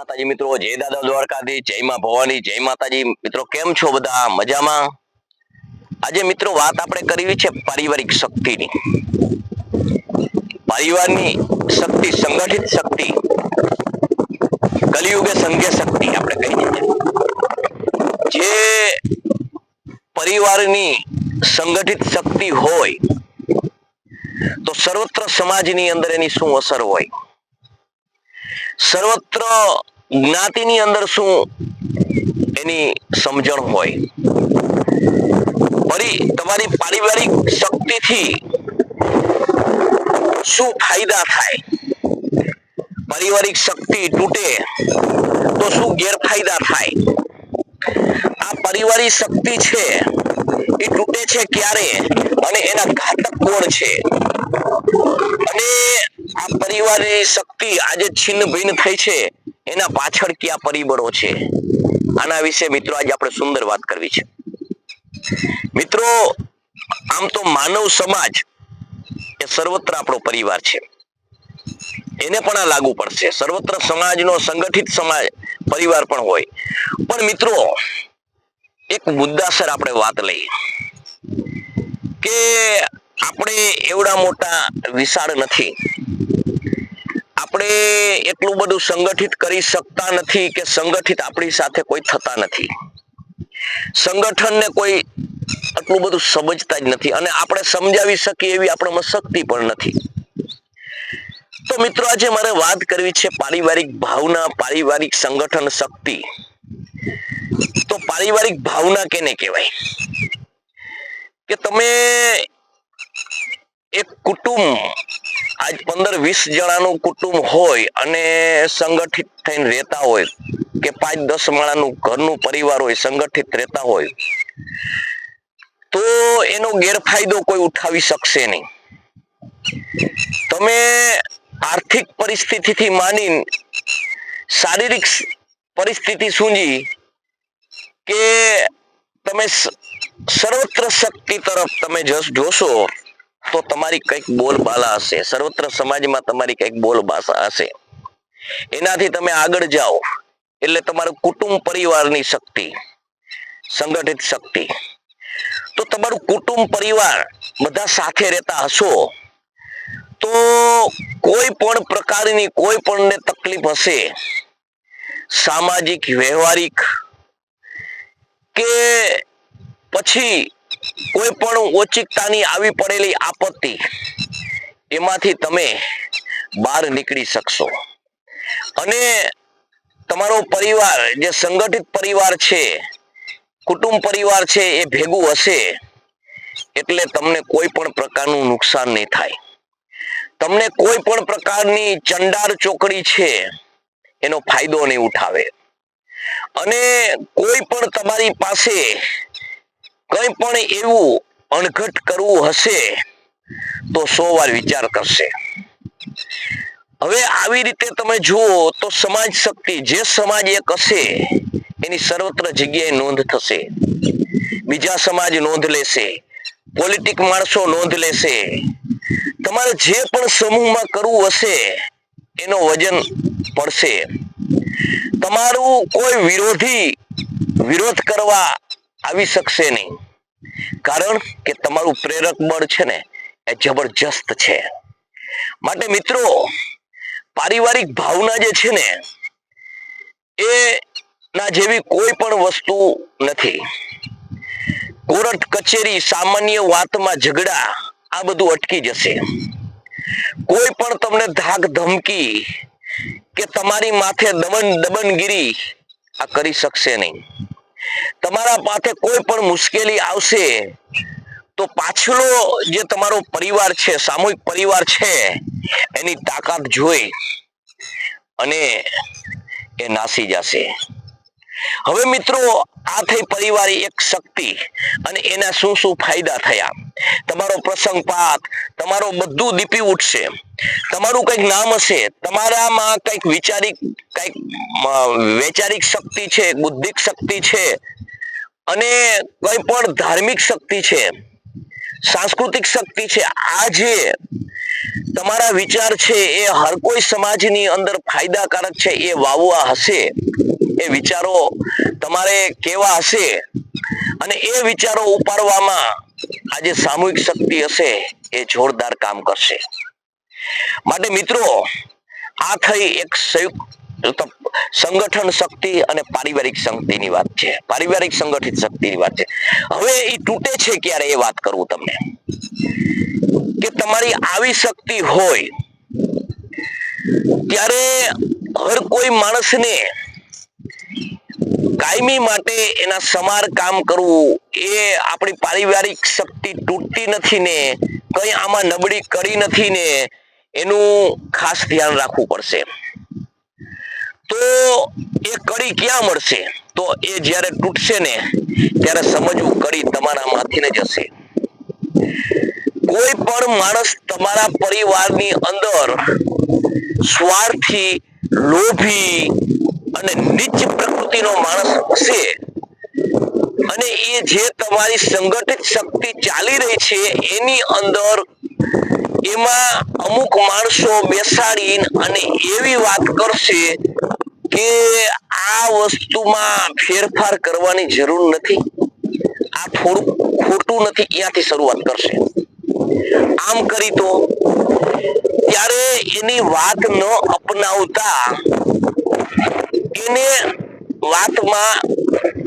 માતાજી મિત્રો, જય દાદા દ્વારકાથી, જય માં ભવાની, જય માતાજી મિત્રો. કેમ છો બધા? મજામાં? આજે મિત્રો વાત આપણે કરવી છે પારિવારિક શક્તિની. પરિવારની શક્તિ, સંગઠિત શક્તિ, કલિયુગે સંઘ્ય શક્તિ આપણે કહીએ છીએ. જે પરિવારની સંગઠિત શક્તિ હોય તો સર્વત્ર સમાજની અંદર એની શું અસર હોય, સર્વત્ર જ્ઞાતિની અંદર શું એની સમજણ હોય. તમારી પારિવારિક શક્તિથી શું ફાયદા થાય, પારિવારિક શક્તિ તૂટે તો શું ગેરફાયદા થાય. આ પારિવારિક શક્તિ છે એ તૂટે છે ક્યારે અને એના ઘાતક કોણ છે, અને આ પરિવારની શક્તિ આજે છિન્ન ભિન્ન થઈ છે એના પાછળ કયા પરિબળો છે, આના વિશે મિત્રો આજે આપણે સુંદર વાત કરવી છે. મિત્રો, આમ તો માનવ સમાજ એ સર્વત્ર આપણો પરિવાર છે, એને પણ આ લાગુ પડશે. સર્વત્ર સમાજનો સંગઠિત સમાજ પરિવાર પણ હોય. પણ મિત્રો, એક મુદ્દાસર આપણે વાત લઈએ કે આપણે એવડા મોટા વિશાળ નથી, આપણે એટલું બધું સંગઠિત કરી શકતા નથી કે સંગઠિત આપણી સાથે કોઈ થતા નથી, સંગઠનને કોઈ આટલું બધું સમજતા જ નથી, અને આપણે સમજાવી શકીએ એવી આપણામાં શક્તિ પણ નથી. તો મિત્રો, આજે મારે વાત કરવી છે પારિવારિક ભાવના, પારિવારિક સંગઠન શક્તિ. તો પારિવારિક ભાવના કેને કહેવાય? કે તમે એક કુટુંબ, આજ 15-20 જણાનું કુટુંબ હોય અને સંગઠિત થઈને રહેતા હોય, કે 5-10 માળાનું ઘરનું પરિવાર હોય, સંગઠિત રહેતા હોય, તો એનો ગેરફાયદો કોઈ ઉઠાવી શકશે નહીં. તમે આર્થિક પરિસ્થિતિથી માંડીને શારીરિક પરિસ્થિતિ સુધી કે તમે સર્વત્ર શક્તિ તરફ તમે જોશો તો તમારી કંઈક બોલબાલા હશે, સર્વત્ર સમાજમાં તમારી કંઈક બોલબાલા હશે. એનાથી તમે આગળ જાઓ એટલે તમારું કુટુંબ પરિવારની શક્તિ, સંગઠિત શક્તિ. તો તમારું કુટુંબ પરિવાર બધા સાથે રહેતા હશો તો કોઈ પણ પ્રકારની કોઈ પણને તકલીફ હશે, સામાજિક, વ્યવહારિક કે પછી કોઈ પણ ઓચિકતાની આવી પડેલી આપત્તિ, એમાંથી તમે બહાર નીકળી શકશો. અને તમારો પરિવાર જે સંગઠિત પરિવાર છે, કુટુંબ પરિવાર છે, એ ભેગું હશે એટલે તમને કોઈ પણ પ્રકારનું નુકસાન નહીં થાય, તમને કોઈ પણ પ્રકારની ચંડાળ ચોકડી છે એનો ફાયદો નહીં ઉઠાવે. અને કોઈ પણ તમારી પાસે કંઈ પણ એવું અણઘટ કરવું હશે તો 100 વાર વિચાર કરશે. હવે આવી રીતે તમે જુઓ તો સમાજ શક્તિ, જે સમાજ એક હશે એની સર્વત્ર જગ્યાએ નોંધ થશે, બીજા સમાજ નોંધ લેશે, પોલિટિક માણસો નોંધ લેશે. તમારે જે પણ સમૂહમાં કરવું હશે એનો વજન પડશે. તમારું કોઈ વિરોધ કરવા આવી શકશે નહીં, કારણ કે તમારું પ્રેરક બળ છે ને એ જબરજસ્ત છે. માટે મિત્રો, પારિવારિક ભાવના જે છે ને એ ના જેવી કોઈ પણ વસ્તુ નથી. કોર્ટ કચેરી, સામાન્ય વાતમાં ઝઘડા, આ બધું અટકી જશે. કોઈ પણ તમને ધાક ધમકી કે તમારી માથે દબનગીરી આ કરી શકશે નહીં. તમારા માથે કોઈ પણ મુશ્કેલી આવશે તો પાછલો જે તમારો પરિવાર છે, સામૂહિક પરિવાર છે, એની તાકાત જોઈ અને એ નાસી જશે. હવે મિત્રો, આ થઈ પરિવારની એક શક્તિ અને એના શું શું ફાયદા થયા. તમારો પ્રસંગપાત, તમારો બધું દીપી ઉઠશે, તમારું કંઈક નામ હશે, તમારામાં કંઈક વૈચારિક શક્તિ છે, બુદ્ધિક શક્તિ છે, અને કંઈ પણ ધાર્મિક શક્તિ છે, સાંસ્કૃતિક શક્તિ છે. આ જે તમારા વિચાર છે એ હર કોઈ સમાજની અંદર ફાયદાકારક છે એ વાવવા હશે, એ વિચારો તમારે કેવા હશે અને એ વિચારો ઉપાડવામાં આજે સામૂહિક શક્તિ હશે એ જોરદાર કામ કરશે. માટે મિત્રો, આ થઈ એક સંયુક્ત સંગઠન શક્તિ અને પારિવારિક શક્તિની વાત છે, પારિવારિક સંગઠિત શક્તિની વાત છે. હવે એ તૂટે છે ક્યારે એ વાત કરું તમને, કે તમારી આવી શક્તિ હોય ત્યારે હર કોઈ માણસને કાયમી માટે એના સમારકામ કરવું એ આપણી પારિવારિક શક્તિ તૂટતી નથી ને કઈ આમાં નબળી કરી નથી ને એનું ખાસ ધ્યાન રાખવું પડશે. તો એ કડી ક્યાં મળશે? તો એ જ્યારે તૂટશે ને ત્યારે સમજવું કડી તમારામાંથી જ હશે. કોઈ પણ માણસ તમારા પરિવારની અંદર સ્વાર્થી, લોભી અને નીચ પ્રકૃતિનો માણસ હશે અને એ જે તમારી સંગઠિત શક્તિ ચાલી રહી છે એની અંદર એમાં અમુક માણસો બેસાડીને અને એવી વાત કરશે કે આ વસ્તુમાં ફેરફાર કરવાની જરૂર નથી, આ થોડું ખોટું નથી, ત્યાંથી શરૂઆત કરશે. આમ કરી તો ત્યારે એની વાત ન અપનાવતા એને વાતમાં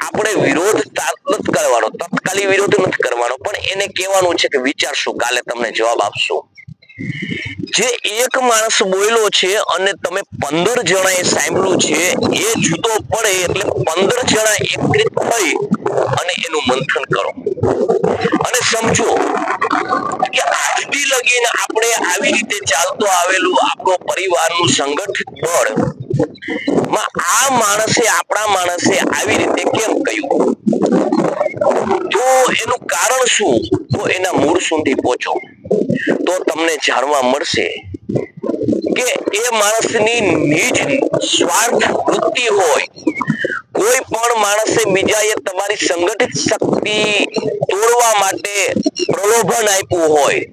આપણે વિરોધ નથી કરવાનો, તત્કાલી વિરોધ નથી કરવાનો, પણ એને કહેવાનું છે કે વિચારશું, કાલે તમને જવાબ આપશું. જે એક માણસ બોલ્યો છે અને તમે 15 જણાએ સાંભળ્યું છે એ જુદો પડે એટલે 15 જણા એકત્રિત થઈ અને એનું મંથન કરો અને સમજો કે આજથી લગીને આપણે આવી રીતે ચાલતો આવેલું આપણો પરિવારનું સંગઠિત બળ માં આ માણસે, આપણા માણસે આવી રીતે કેમ કહ્યું, તો એનું કારણ શું? તો એના મૂળ સુધી પહોંચો તો તમને જાણવા મળશે કે એ માણસની નિજ સ્વાર્થ વૃત્તિ હોય. કોઈ પણ માણસે બીજાએ તમારી સંગઠિત શક્તિ તોડવા માટે પ્રલોભન આપ્યું હોય,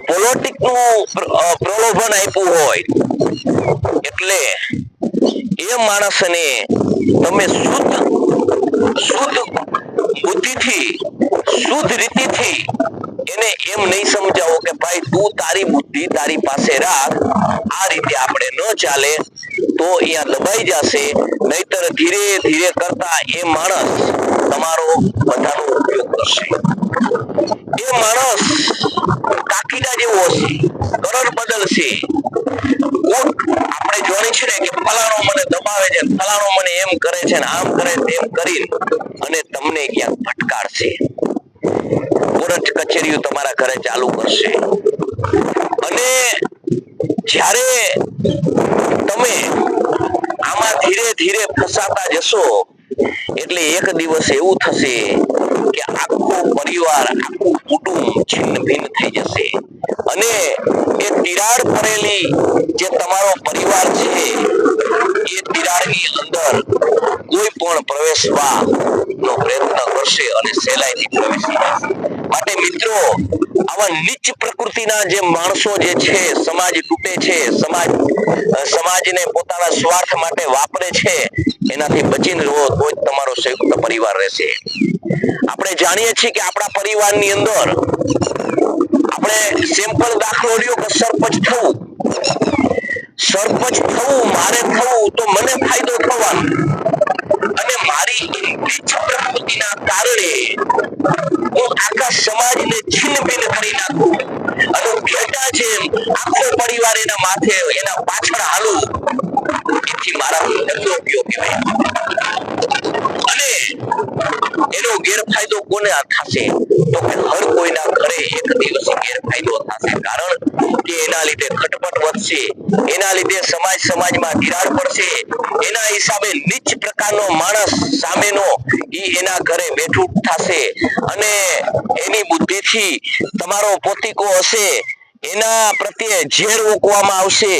પોલિટિકનું પ્રલોભન આપ્યું હોય, એટલે એ માણસને તમે શુદ્ધ બુદ્ધિથી, શુદ્ધ રીતિથી એને એમ નહીં સમજાવો કે ભાઈ તું તારી બુદ્ધિ તારી પાસે રાખ, આ રીતે આપણે ન ચાલે, તો અહીંયા દબાઈ જશે. નહીતર ધીરે ધીરે કરતા એ માણસ તમારો બધાનો ઉપયોગ કરશે. એ માણસ કાકીડા જેવો હશે, કલર બદલશે. આપણે જોઈ છે ને કે ફલાણો મને દબાવે છે, ફલાણો મને એમ કરે છે ને આમ કરે તેમ કરી અને તમને ક્યાંક ભટકાડશે. કોર્ટ કચેરીઓ તમારા ઘરે ચાલુ કરશે અને જ્યારે તમે આમાં ધીરે ધીરે ફસાતા જશો એટલે એક દિવસ એવું થશે કે આખો પરિવાર, આખું કુટુંબ છિન્ન ભિન્ન થઈ જશે અને એ તિરાડ પડેલી જે તમારો પરિવાર છે એ તિરાડની અંદર કોઈ પણ પ્રવેશવા નો પ્રયત્ન કરશે અને સહેલાઈથી પ્રવેશી જશે. માટે મિત્રો, આવા નીચ પ્રકૃતિના જે માણસો જે છે, સમાજ તૂટે છે, સમાજને પોતાના સ્વાર્થ માટે વાપરે છે, એનાથી બચીને રહો તો જ તમારો સંયુક્ત પરિવાર રહેશે. આપણે જાણીએ છીએ કે આપણા પરિવારની અંદર આપણે સિમ્પલ દાખલો લ્યો કે સરપંચ થવું, સરપંચ થવું, મારે થવું તો મને ફાયદો થવાનો અને મારી નીચ પ્રકૃતિના કારણે હું આખા સમાજને છિન્ન ભિન્ન કરી નાખું અને ભેટા જેમ આખો પરિવાર એના માથે, એના પાછળ હાલું, એથી મારા ઉપયોગ કહેવાય. અને એનો ગેરફાયદો કોને થશે? તો કે હર કોઈના ઘરે એક દિવસ ગેરફાયદો થશે. કારણ કે એના લીધે ખટપટ વધશે, એના લીધે સમાજમાં તિરાડ પડશે, એના હિસાબે નીચ પ્રકારનો માણસ સામેનો એના ઘરે બેઠું થશે અને એની બુદ્ધિથી તમારો પોતીકો હશે એના પ્રત્યે ઝેર ઓકવામાં આવશે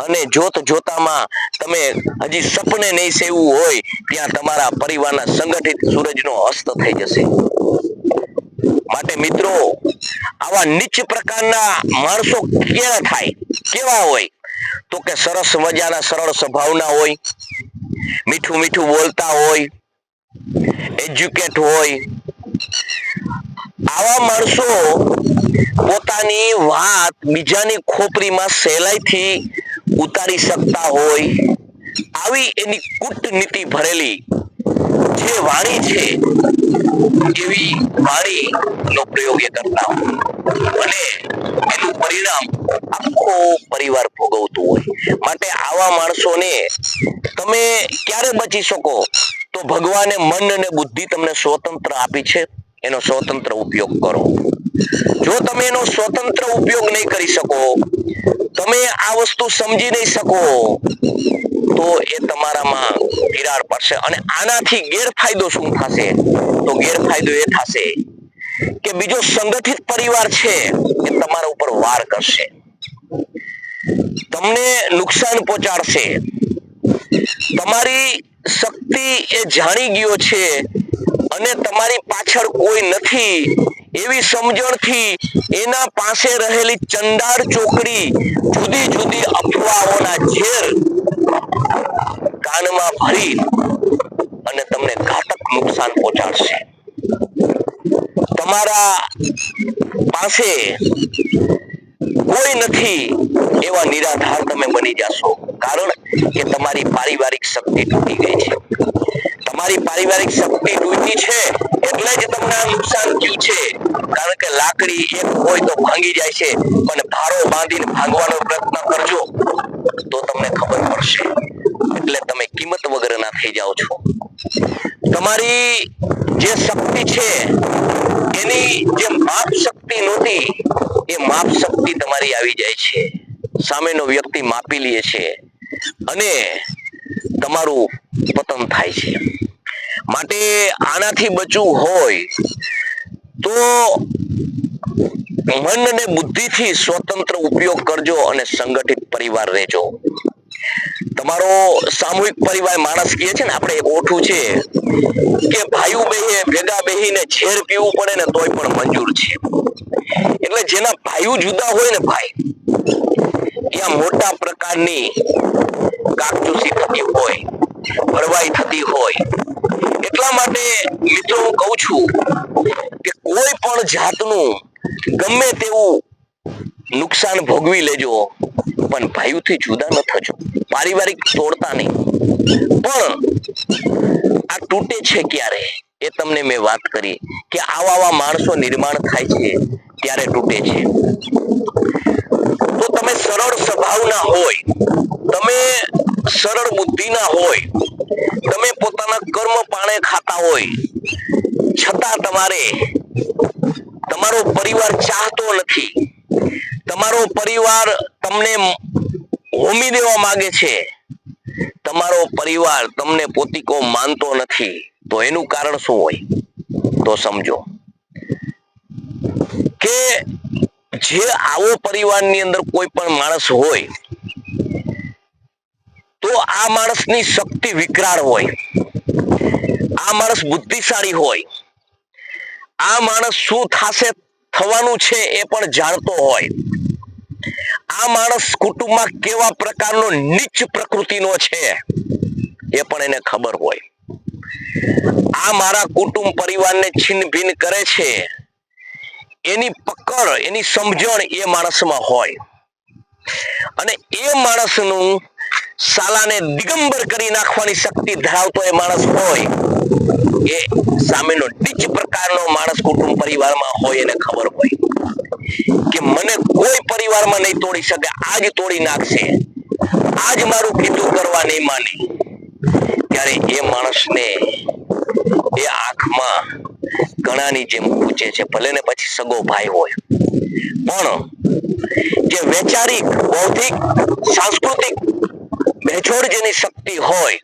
અને જોત જોતામાં તમે હજી સપને નહીં સેવું હોય ત્યાં તમારા પરિવારના સંગઠિત સૂરજનો અસ્ત થઈ જશે. માટે મિત્રો, આવા નીચ પ્રકારના માણસો કેવા થાય, કેવા હોય તો કે સરસ મજાના સરળ સ્વભાવના હોય, મીઠું મીઠું બોલતા હોય, એજ્યુકેટ હોય. આવા માણસો પોતાની વાત બીજાની ખોપરીમાં સહેલાઈથી ઉતારી શકતા હોય. આવી એની કૂટનીતિ ભરેલી જે વાણી છે એવી વાણીનો પ્રયોગ એ કરતા હોય અને એનું પરિણામ આખો પરિવાર ભોગવતું હોય. માટે આવા માણસોને તમે ક્યારે બચી શકો? તો ભગવાને મન અને બુદ્ધિ તમને સ્વતંત્ર આપી છે, એનો સ્વતંત્ર ઉપયોગ કરો. જો તમે એનો સ્વતંત્ર ઉપયોગ નહીં કરી શકો, તમે આ વસ્તુ સમજી નહીં શકો, તો એ તમારામાં તિરાડ પડશે. અને આનાથી ગેરફાયદો શું થશે? તો ગેરફાયદો એ થશે કે બીજો સંગઠિત પરિવાર છે એ તમારા ઉપર વાર કરશે, તમને નુકસાન પહોંચાડશે. તમારી શક્તિ એ જાણી ગયો છે અને તમારી પાછળ કોઈ નથી એવી સમજણથી એના પાસે રહેલી ચંડાળ ચોકડી જુદી જુદી અફવાઓના ઝેર કાનમાં ભરી અને તમને ઘાતક નુકસાન પહોંચાડશે. તમારા પાસે કોઈ નથી એવા નિરાધાર તમે બની જશો, કારણ કે તમારી પારિવારિક શક્તિ તૂટી ગઈ છે. તમારી પારિવારિક શક્તિ તૂટી છે એટલે જ તમને આ નુકસાન થયું છે. કારણ કે લાકડી એક હોય તો ભાંગી જાય છે, પણ ભારો બાંધીને ભાંગવાનો પ્રયત્ન કરજો તો તમને ખબર પડશે. એટલે તમે કિંમત વગરના થઈ જાઓ છો. તમારી જે શક્તિ છે એની જે માપ શક્તિ નહોતી એ માપ શક્તિ તમારી આવી જાય છે. સામેનો વ્યક્તિ માપી લે છે અને તમારું પતન થાય છે. માટે આનાથી બચવું હોય તો મન અને બુદ્ધિથી સ્વતંત્ર ઉપયોગ કરજો અને સંગઠિત પરિવાર રહેજો. તમારો સામૂહિક પરિવાર, માણસ કહે છે ને આપણે એક ઓઠું છે કે ભાઈઓ ભેગા બેહીને ઝેર પીવું પડે ને તોય પણ મંજૂર છે. એટલે જેના ભાઈઓ જુદા હોય ને ભાઈ, ત્યાં મોટા પ્રકારની કાકચૂસી થતી હોય, ભરવાઈ થતી હોય. એટલા માટે મિત્રો હું કહું છું કે કોઈ પણ જાતનું ગમે તેવું નુકસાન ભોગવી લેજો, પણ ભાઈઓથી જુદા ન થજો. પારિવારિક તોડતા નહીં. પણ આ તૂટે છે ક્યારે? એ તમને મેં વાત કરી કે આવા માણસો નિર્માણ થાય છે ત્યારે તૂટે છે. તો તમે સરળ સ્વભાવના હોય, તમે સરળ બુદ્ધિના હોય, તમે પોતાના કર્મ પાણે ખાતા હોય, છતાં તમારો પરિવાર ચાહતો નથી, તમારો પરિવાર તમને હોમી દેવા માંગે છે, તમારો પરિવાર તમને પોતીકો માનતો નથી, તો એનું કારણ શું હોય? તો સમજો કે જે આવો પરિવારની અંદર કોઈ પણ માણસ હોય તો આ માણસની શક્તિ વિકરાળ હોય, આ માણસ બુદ્ધિશાળી હોય, આ માણસ શું થવાનું છે એ પણ જાણતો હોય, આ માણસ કુટુંબમાં કેવા પ્રકારનો નીચ પ્રકૃતિનો છે એ પણ એને ખબર હોય. આ મારા કુટુંબ પરિવારને છિન્ન ભિન્ન કરે છે એની પકડ, એની સમજણ એ માણસમાં હોય. અને એ માણસનું સાલાને દિગંબર કરી નાખવાની શક્તિ ધરાવતો એ માણસ હોય, એ સામેનો નીચ પ્રકારનો માણસ કુટુંબ પરિવારમાં હોય એને ખબર હોય કે મને કોઈ પરિવારમાં નહીં તોડી શકે, આજ તોડી નાખશે, આજ મારું કીધું કરવા નહીં માને. ત્યારે એ માણસને એ આંખમાં ઘણાની જેમ પૂછે છે, ભલે ને પછી સગો ભાઈ હોય, પણ જે વૈચારિક, બૌદ્ધિક, સાંસ્કૃતિક બેજોડ જેની શક્તિ હોય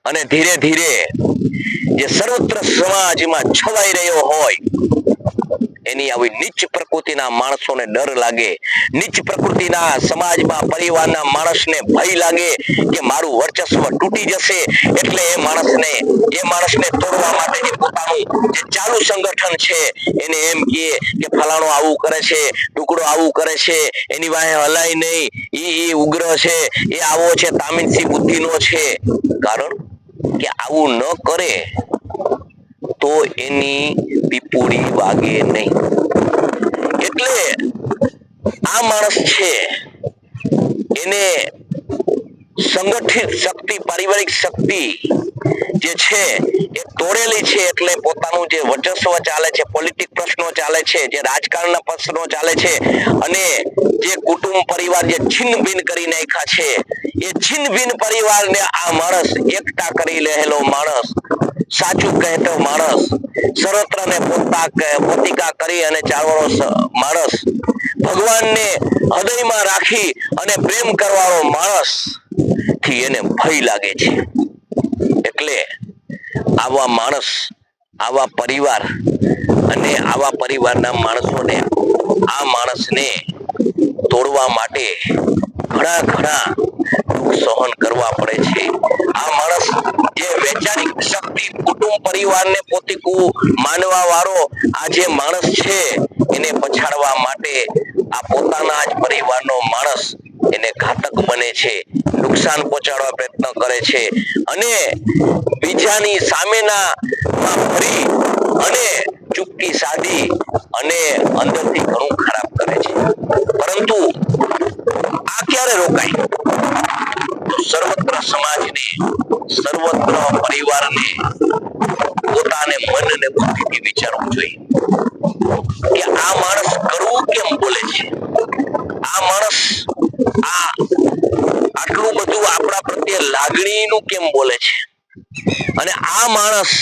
અને ધીરે ધીરે જે સર્વત્ર સમાજમાં છવાઈ રહ્યો હોય એની આવી નીચ પ્રકૃતિના માણસોને ડર લાગે, નીચ પ્રકૃતિના સમાજમાં પરિવારના માણસને ભય લાગે કે મારું વર્ચસ્વ તૂટી જશે, એટલે એ માણસને તોડવા માટે જે પોતાનું જે ચાલુ સંગઠન છે એને એમ કહે કે ફલાણો આવું કરે છે, ટુકડો આવું કરે છે, એની વાહે હલાય નહીં, ઈ ઉગ્ર છે, એ આવો છે, તામીનસી બુદ્ધિનો છે. કારણ કે આવું ન કરે તો એની પીપુડી વાગે નહીં. એટલે આ માણસ છે એને સંગઠિત શક્તિ, પારિવારિક શક્તિ જે છે એ તોડેલી છે. એટલે પોતાનું જે વર્ચસ્વ ચાલે છે, પોલિટિક પ્રશ્નો ચાલે છે, જે રાજકારણના પ્રશ્નો ચાલે છે, અને જે કુટુંબ પરિવાર જે છિન્ન ભિન્ન કરી નાખ્યા છે, એ છિન્ન ભિન્ન પરિવારને આ માણસ એકઠા કરી રહેલો માણસ, સાચું કહેતો માણસ, સર્વત્રને પોતિકા કરી અને ચાલવાનો માણસ, ભગવાનને હૃદયમાં રાખી અને પ્રેમ કરવાનો માણસ થી એને ભય લાગે છે. એટલે આવા માણસ, આવા પરિવાર અને આવા પરિવારના માણસોને આ માણસને તોડવા માટે ઘણા દુઃખ સહન કરવા પડે છે. આ માણસ જે વૈચારિક શક્તિ, કુટુંબ પરિવારને પોતીકું માનવા વાળો આ જે માણસ છે એને પછાડવા માટે આ પોતાના જ પરિવારનો માણસ એને ઘાતક બને છે, નુકસાન પહોંચાડવા પ્રયત્ન કરે છે, અને બીજાની સામેના ફરી અને ચૂપકી સાધી અને અંદરથી ઘણું ખરાબ કરે છે. પરંતુ આ ક્યારે રોકાય? સર્વત્ર સમાજને, સર્વત્ર પરિવારને પોતાને મન અને બુદ્ધિથી વિચારવું જોઈએ કે આ માણસ કરવું કેમ બોલે છે, આ માણસ આટલું બધું આપણા પ્રત્યે લાગણીનું કેમ બોલે છે, અને આ માણસ,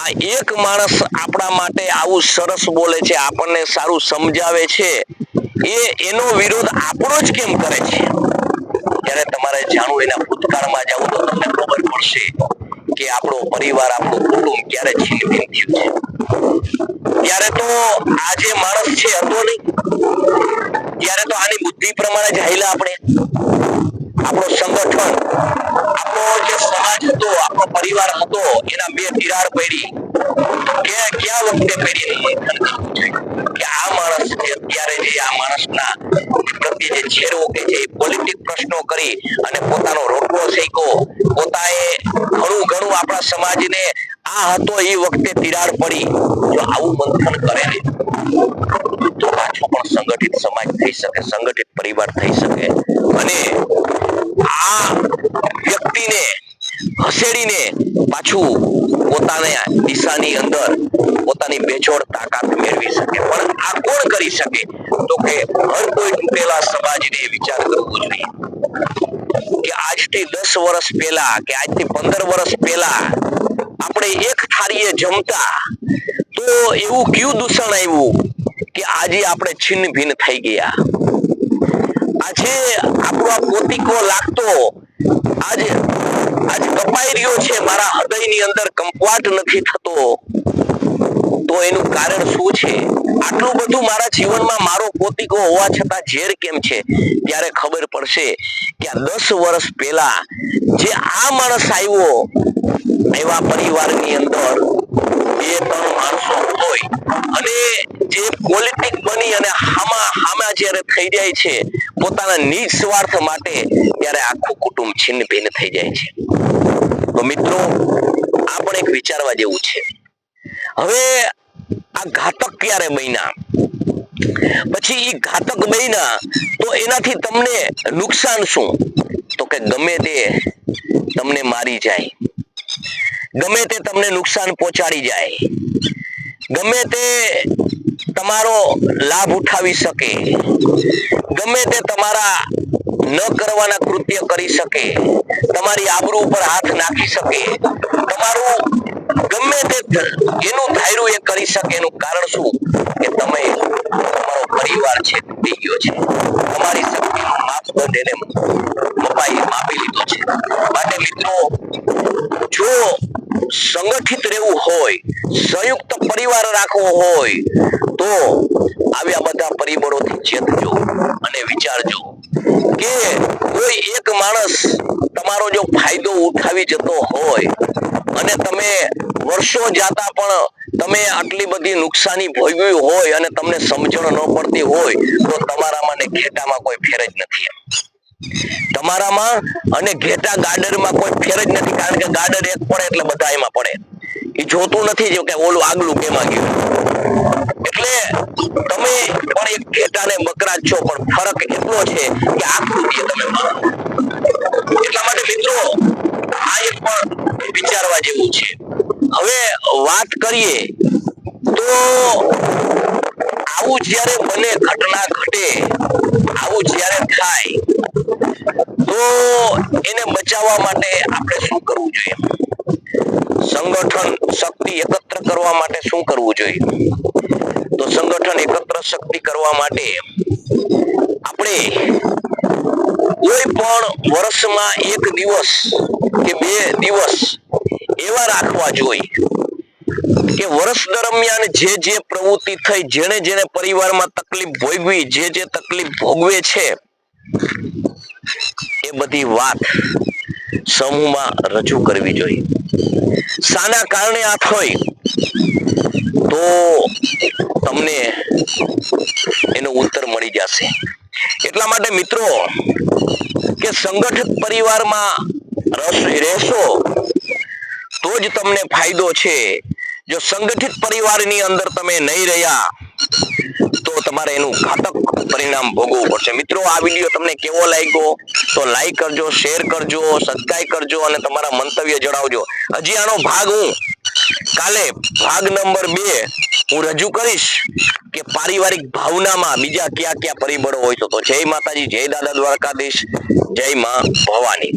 આ એક માણસ આપણા માટે આવું સરસ બોલે છે, આપણને સારું સમજાવે છે, એનો વિરોધ આપણો જ કેમ કરે છે? ત્યારે તમારે જાણવું, એના ભૂતકાળમાં જાવ તો તમને ખબર પડશે કે આપણો પરિવાર, આપણું કુટુંબ ક્યારે છિન્નભિન્ન થયું છે. ત્યારે તો આ જે માણસ છે હતો નહીં, ત્યારે તો આની બુદ્ધિ પ્રમાણે જ હાલ્યા આપણે. આપણો સંગઠન, આપણો જે સમાજ હતો, આપણો પરિવાર હતો, એના બે તિરાડ પડી કે ક્યાં વખતે પડી કે આ માણસ અત્યારે જે આ માણસના પ્રત્યે જે છેડો કે જે પોલિટિક પ્રશ્નો કરી અને પોતાનો રોટલો શેક્યો, પોતાએ ઘણું આપણા સમાજને આ હતો એ વખતે તિરાડ પડી. જો આવું મંથન કરે ને તો પાછો પણ સંગઠિત સમાજ થઈ શકે, સંગઠિત પરિવાર થઈ શકે, અને આ વ્યક્તિને હસેડીને પાછું પોતાના દિશાની અંદર પોતાની બેજોડ તાકાત મેળવી શકે. પણ આ કોણ કરી શકે? તો કે હર કોઈ તૂટેલા સમાજને વિચાર કરવો જોઈએ કે આજથી 10 વર્ષ પહેલા કે આજથી 15 વર્ષ પહેલા આપણે એક થાળીએ જમતા તો એવું કયું દૂષણ આવ્યું કે આજે આપણે છિન્ન ભિન્ન થઈ ગયા? આજે આપણો પોતીકો લાગતો આજ કપાઈ રહ્યો છે, મારા હૃદયની અંદર કંપવાટ નથી થતો, તો એનું કારણ શું છે? આટલું બધું મારા જીવનમાં મારો પોતીકો હોવા છતાં ઝેર કેમ છે? ત્યારે ખબર પડશે કે આ 10 વર્ષ પહેલા જે આ માણસ આવ્યો, એવા પરિવારની અંદર 2-3 માણસો હોય અને જે પોલિટિક બની અને હામા જ્યારે થઈ જાય છે પોતાના નિસ્વાર્થ માટે, ત્યારે આખું કુટુંબ છિન્ન ભિન્ન થઈ જાય છે. તો મિત્રો, આ પણ એક વિચારવા જેવું છે. હવે આ ઘાતક ક્યારે બન્યા? પછી ઈ ઘાતક બન્યા તો એનાથી તમને નુકસાન શું? તો કે ગમે તે તમને મારી જાય, ગમે તે તમને નુકસાન પહોંચાડી જાય, ગમે તે તમારો લાભ ઉઠાવી શકે, ગમે તે તમારા ન કરવાના કૃત્ય કરી શકે, તમારી આબરૂ ઉપર હાથ નાખી શકે, તમારું ગમે તે એનું ધાર્યું એ કરી શકે. એનું કારણ શું? કે તમે, તમારો પરિવાર છે તૂટી ગયો છે, તમારી શક્તિનું માપદંડ એને માપી લીધો છે. માટે મિત્રો, જો સંગઠિત રહેવું હોય સંયુક્ત પરિવાર રાખવો હોય તો આવ્યા બધા પરિબળોથી ચેતજો અને વિચારજો કે કોઈ એક માણસ તમારો જો ફાયદો ઉઠાવી જતો હોય અને તમે વર્ષો જાતા પણ તમે આટલી બધી નુકસાની ભોગવી હોય અને તમને સમજણ ન પડતી હોય તો તમારામાં ને ઘેટામાં કોઈ ફેર જ નથી. તમારામાં અને ઘેટા ગાડરમાં કોઈ ફેર જ નથી, કારણ કે ગાડર એક પડે એટલે બધા એમાં પડે. એ જોતું નથી જો કે ઓલું આગલું કેમાં ગયું. એટલે તમે પણ એક ઘેટા ને બકરા જ છો, પણ ફરક એટલો છે કે આકૃતિ તમે એટલા માટે મિત્રો આ એક પણ વિચારવા જેવું છે. હવે વાત કરીએ તો આવું જ્યારે બને, ઘટના ઘટે, આવું જ્યારે થાય તો એને બચાવવા માટે આપણે શું કરવું જોઈએ? સંગઠન શક્તિ એકત્ર કરવા માટે શું કરવું જોઈએ? તો સંગઠન એકત્ર શક્તિ કરવા માટે આપણે કોઈ પણ વર્ષમાં એક દિવસ કે 2 દિવસ એવા રાખવા જોઈએ કે વર્ષ દરમિયાન જે જે પ્રવૃત્તિ થઈ, જેને જેને પરિવારમાં તકલીફ ભોગવી, જે જે તકલીફ ભોગવે છે એ બધી વાત સમૂહમાં રજૂ કરવી જોઈએ. શાના કારણે આ થઈ તો તમને એનો ઉત્તર મળી જશે. એટલા માટે મિત્રો કે સંગઠિત પરિવારમાં રહેશો તો જ તમને ફાયદો છે. જો સંગઠિત પરિવારની અંદર તમે નહીં રહ્યા તો તમારે એનું ઘાતક પરિણામ ભોગવવું પડશે. મિત્રો આ વિડીયો તમને કેવો લાગ્યો તો લાઈક કરજો, શેર કરજો, સબસ્ક્રાઇબ કરજો અને તમારા મંતવ્ય જણાવજો. હજી આનો ભાગ હું કાલે ભાગ નંબર 2 હું રજૂ કરીશ કે પારિવારિક ભાવનામાં બીજા કયા કયા પરિબળો હોય. તો જય માતાજી, જય દાદા દ્વારકાધીશ, જય માં ભવાની.